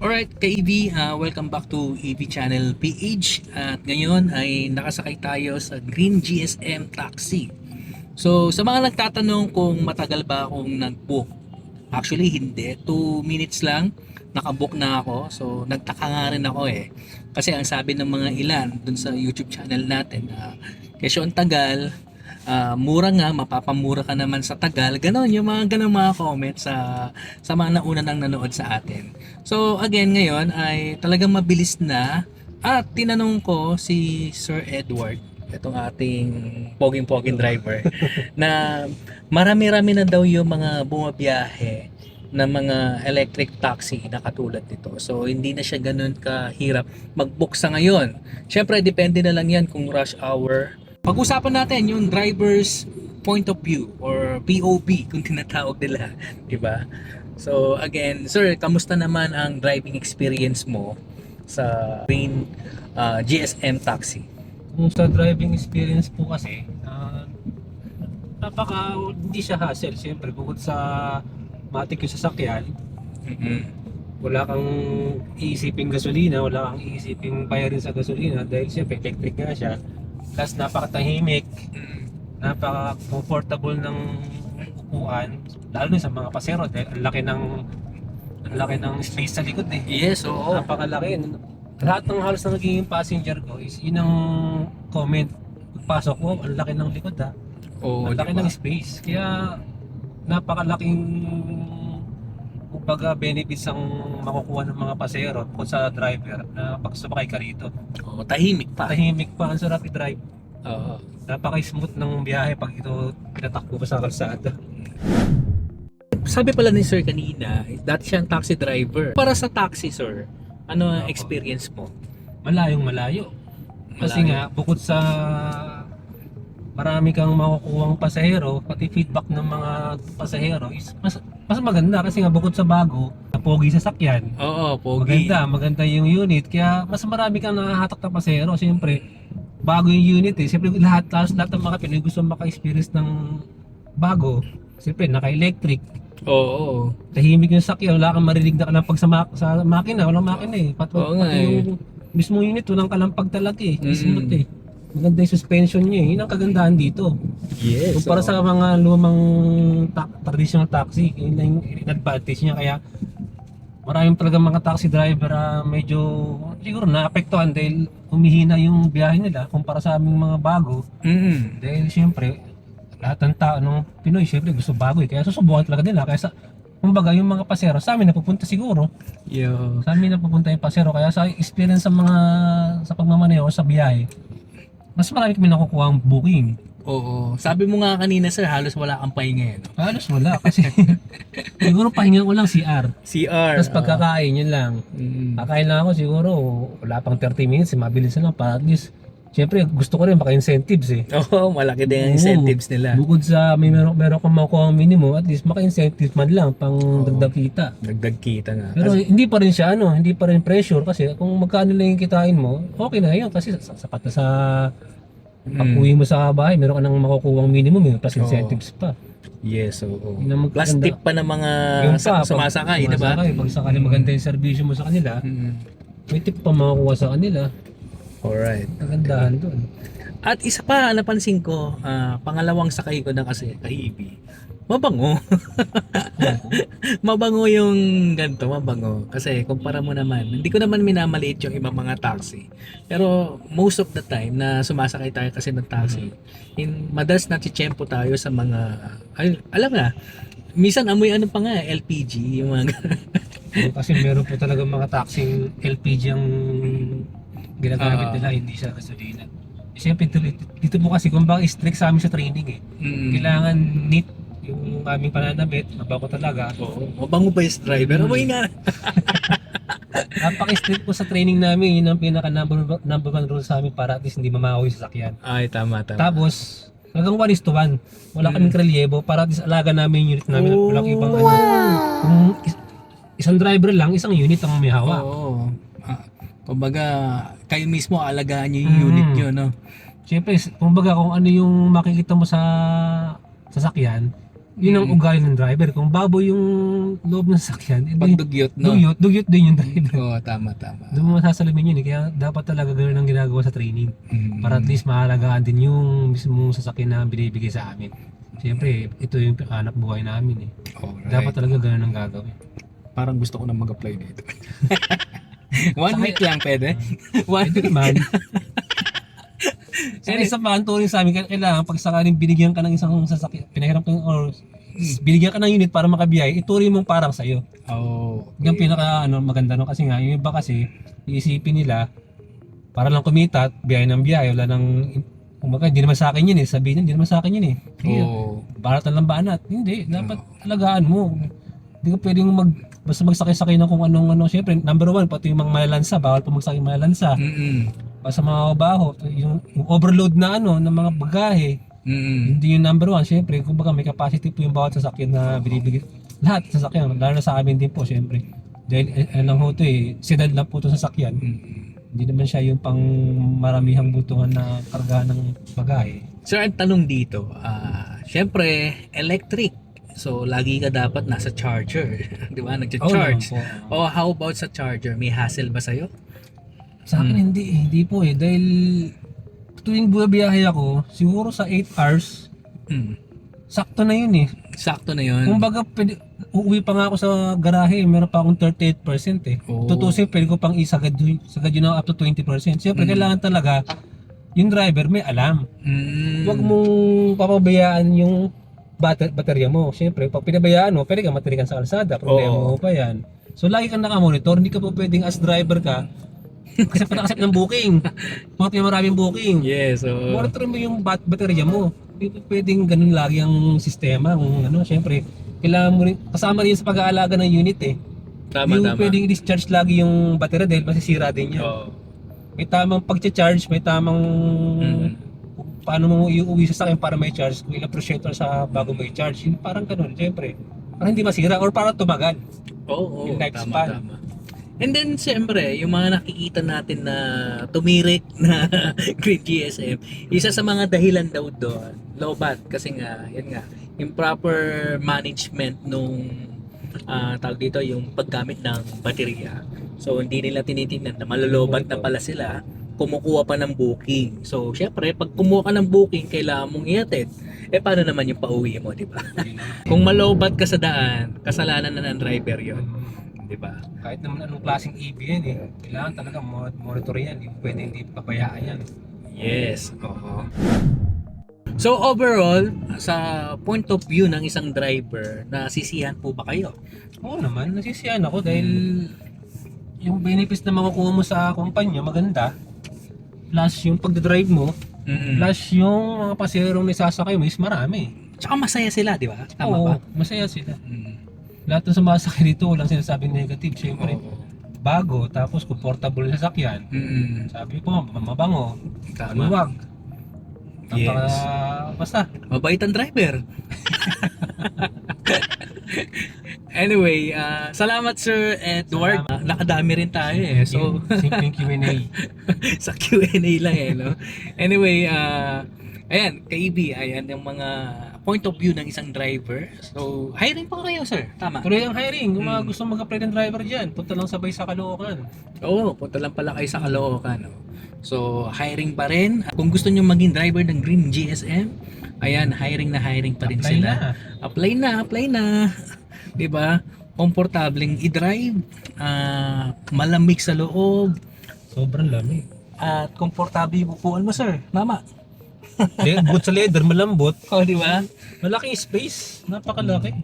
Alright, ka-EV, welcome back to EV Channel PH. At ngayon ay nakasakay tayo sa Green GSM Taxi. So, sa mga nagtatanong kung matagal ba akong nag-book, actually hindi. 2 minutes lang, nakabook na ako. So, nagtaka nga rin ako eh. Kasi ang sabi ng mga ilan dun sa YouTube channel natin, kesyo ang tagal, mura nga, mapapamura ka naman sa tagal. Ganon, yung mga ganon mga comments sa mga nauna nang nanood sa atin. So again, ngayon ay talagang mabilis na. At tinanong ko si Sir Edward, itong ating poging-poging driver, na marami-rami na daw yung mga bumabiyahe na mga electric taxi na katulad nito. So hindi na siya ganun kahirap mag-book sa ngayon. Syempre depende na lang yan kung rush hour. Pag-usapan natin yung driver's point of view or POV kung tinatawag nila, di ba? So again, sir, kamusta naman ang driving experience mo sa Green GSM Taxi? Kung sa driving experience po kasi, hindi siya hassle. Siyempre, bukod sa matik yung sasakyan, wala kang iisiping gasolina, wala kang iisiping bayarin sa gasolina dahil siyempre electric nga siya. Plus napakatahimik, napaka-comfortable ng upuan, lalo na sa mga pasero dahil ang laki ng space sa likod eh. Yes, oo. Napakalaki. Lahat ng halos na naging passenger ko is yun ang comment. Pagpasok ko, ang laki ng likod ha. Oo, Ang laki diba? ng space. Kaya napakalaking kumbaga benefits ang makukuha ng mga pasahero bukod sa driver na pag sumakay ka rito. Oo, tahimik pa. Tahimik pa, ang sarap i-drive. Oo. Napaka-smooth ng biyahe pag ito pinatakbo pa sa kalsada. Sabi pala ni sir kanina, dati siyang taxi driver. Para sa taxi, sir, ano ang experience mo? Malayong malayo. Kasi Malayo. nga, bukod sa marami kang makukuhang pasahero, pati feedback ng mga pasahero is mas maganda kasi nga bukod sa bago, pogi sa sakyan. Oo, pogi. Maganda yung unit, kaya mas marami kang nakahatak na pasahero. Siyempre, bago yung unit eh. Siyempre, lahat ng mga Pinoy gusto maka-experience ng bago. Siyempre, naka-electric. Oo. Tahimik yung sakyan, wala kang marinig na kalampag sa makina, walang makina eh. Oo nga eh. Yung mismong unit, walang kalampag talaga eh. Mm. Smooth eh. Maganda yung suspension niya eh. Yun ang kagandahan dito. Yes. Kumpara sa mga lumang traditional taxi, yun na yung advantage niya. Kaya maraming talaga mga taxi driver medyo siguro naapektuhan dahil humihina yung biyahe nila kumpara sa aming mga bago. Dahil siyempre, lahat ng tao ng Pinoy siyempre gusto bago eh. Kaya susubukan talaga nila. Kaya kumbaga yung mga pasero sa amin napupunta siguro. Yo. Sa amin napupunta yung pasero. Kaya sa experience sa pagmamaneho sa biyahe, mas marami kami nakukuha ang booking. Oo. Sabi mo nga kanina, sir, halos wala kang pahinga eh, no? Halos wala kasi siguro pahinga ko lang CR. CR. Tapos pagkakain yun lang. Kakain lang ako siguro wala pang 30 minutes, mabilis na lang para at least siyempre gusto ko rin maka-incentives eh. Oo, malaki din ang incentives nila. Bukod sa meron kang makukuha ang minimum, at least maka-incentives man lang pang dagdag kita. Dagdag kita nga. Pero hindi pa rin siya hindi pa rin pressure kasi kung magkano lang yung kitain mo, okay na yun kasi sapat na sa pag-uwi mo sa bahay, meron ka nang makukuha ang minimum plus incentives pa. Yes, oo. Yun ang Plus maganda. tip pa ng mga Yung pa, sumasakay, di ba? Pag sakali maganda yung servisyo mo sa kanila, may tip pa makukuha sa kanila. Alright. Kagandahan doon. At isa pa, napansin ko, pangalawang sakay ko ng kasi ka-EV, mabango. Mabango yung ganito, mabango. Kasi kumpara mo naman, hindi ko naman minamaliit yung ibang mga taxi. Pero most of the time na sumasakay tayo kasi ng taxi, madalas nachichempo tayo sa mga, alam na, minsan amoy ano pa nga, LPG, yung mga Kasi meron po talaga mga taxing LPG ang ginagamit nila, hindi siya gasolina. Siyempre dito po kasi kung baka strict sa amin sa training eh. Kailangan neat yung aming pananamit, mabago talaga. Oo, mabango ba yung driver? Amoy nga. Napaka-strict po sa training namin, yun ang pinaka number one rule sa amin para at least hindi mamahaw yung sasakyan. Ay, tama. Tapos, hanggang 1:1. Wala kaming krelyebo para at least alaga namin yung unit namin. Walang ibang Kung isang driver lang, isang unit ang may hawak. Oo. Kumbaga, kayo mismo alagaan nyo yung unit nyo, no? Siyempre, kumbaga kung ano yung makikita mo sa sasakyan, Yun ang ugali ng driver. Kung baboy yung loob ng sasakyan, Pagdugyot, no? dugyot din yung driver. Oo, tama. Doon mo masasalamin yun eh. Kaya dapat talaga ganoon ang ginagawa sa training. Para at least mahalagaan din yung mismong sasakyan na binibigay sa amin. Siyempre, ito yung anak buhay namin eh. Alright. Dapat talaga ganoon ang gagawin. Parang gusto ko na mag-apply dito. 1 week lang pwede? Ito naman. So, isa pa, ang turing sa amin, kailangan pag sakaling binigyan ka ng isang sasakyan, pinahiram ka or binigyan ka ng unit para makabiyay, ituring mong parang sa'yo. Oh. Yung pinaka maganda no kasi nga, yung iba kasi, iisipin nila, para lang kumita at biyay ng biyay, wala nang, kumbaga, hindi naman sa akin yun eh, sabihin hindi naman sa akin yun eh. Oh. Baratan lang banat. Hindi, dapat alagaan mo. Hindi ka pwedeng basta magsakay-sakay na kung anong syempre, number 1, pati yung mga malalansa, bawal pa magsakay malansa. Basta mga baho, yung overload na ng mga bagahe, hindi yung number 1, syempre, kumbaga may capacity po yung bawat sasakyan na binibigay. Lahat sasakyan, lalo na sa amin din po, syempre. Dahil lang ho ito sedan lang po ito sasakyan. Hindi naman siya yung pang maramihang butuhan na karga ng bagahe. Sir, ang tanong dito, syempre, electric. So, lagi ka dapat nasa charger. Di ba? Nag-charge. Oh, How about sa charger? May hassle ba sa'yo? sa akin hindi po eh. Dahil tuwing bumabiyahe ako, siguro sa 8 hours, sakto na yun eh. Sakto na yun. Kumbaga, uuwi pa nga ako sa garahe, meron pa akong 38% eh. Oh. Tutusin, pwede ko pang isagad yun up to 20%. Siyempre, kailangan talaga yung driver may alam. Huwag mong papabayaan yung baterya mo. Siyempre, pag pinabayaan mo, pwede ka matirikan sa kalsada. Problema mo pa yan. So, lagi kang nakamonitor. Hindi ka po pwedeng as driver ka kasi pa ng booking. Bakit may maraming booking? Yes. Monitor mo yung baterya mo. Hindi po pwedeng ganun lagi ang sistema. Kung siyempre, kailangan mo rin, kasama rin sa pag-aalaga ng unit eh. Tama. Hindi pwedeng i-discharge lagi yung baterya dahil masisira din yan. May tamang pag-charge, may tamang paano mo iuwi sa sakyan para may charge, kung ilang porsyento sa bago may charge. Yung parang ganun, siyempre. Para hindi masira or para tumagal. Oo, Yung lifespan. tama. And then, siyempre, yung mga nakikita natin na tumirik na Green GSM, isa sa mga dahilan daw doon, low-bat. Kasi nga, yan nga, improper management nung tawag dito, yung paggamit ng baterya. So, hindi nila tinitingnan na malolobat na pala sila, kumukuha pa ng booking. So, syempre, pag kumuha ka ng booking, kailangan mong ihatid. Paano naman yung pauwi mo, di ba? Kung malowbat ka sa daan, kasalanan na ng driver yon, di ba? Kahit naman anong klaseng EV yan eh. Kailangan talaga monitor yan. Hindi pwede hindi pabayaan yan. Yes. Oo. So, overall, sa point of view ng isang driver, nasisiyahan po ba kayo? Oo naman, nasisiyahan ako dahil yung benefits na makukuha mo sa kumpanya maganda. Plus yung pagdadrive mo, plus yung mga paserong nisasakay mo is marami. Tsaka masaya sila, di ba? Tama Oo, ba? masaya sila. Lahat ng sumasakay dito, walang sinasabing negative. Siyempre, bago, tapos comfortable sa sasakyan. Sabi ko, mabango, Tama. maluwag. Yes. Basta. Mabait ang driver. Anyway, salamat Sir Edward. Nakadami rin tayo eh. So, simpleng Q&A. sa Q&A lang eh, no? Anyway, ayan, kaibi, ayan yung mga point of view ng isang driver. So, hiring pa kayo, sir. Tama. Tuloy ang hiring. Kung mga gusto mag-apply ng driver dyan, punta lang sabay sa Caloocan. Oo, punta lang pala kayo sa Caloocan. No? So, hiring pa rin. Kung gusto nyo maging driver ng Green GSM, ayan, hiring pa rin Apply sila. na. Apply na. Diba? Komportableng i-drive, malamig sa loob, Sobrang lamig. at komportable yung upuan mo, sir. Tama. Boot sa leather, malambot. O, di ba? Malaking space. Napakalaki.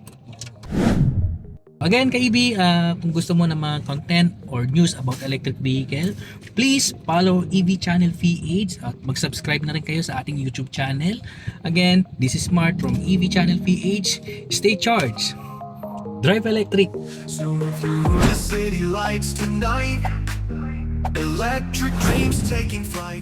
Again, kaibi, kung gusto mo ng mga content or news about electric vehicle, please follow EV Channel PH at mag-subscribe na rin kayo sa ating YouTube channel. Again, this is Smart from EV Channel PH. Stay charged. Drive electric. The city lights tonight, electric dreams taking flight.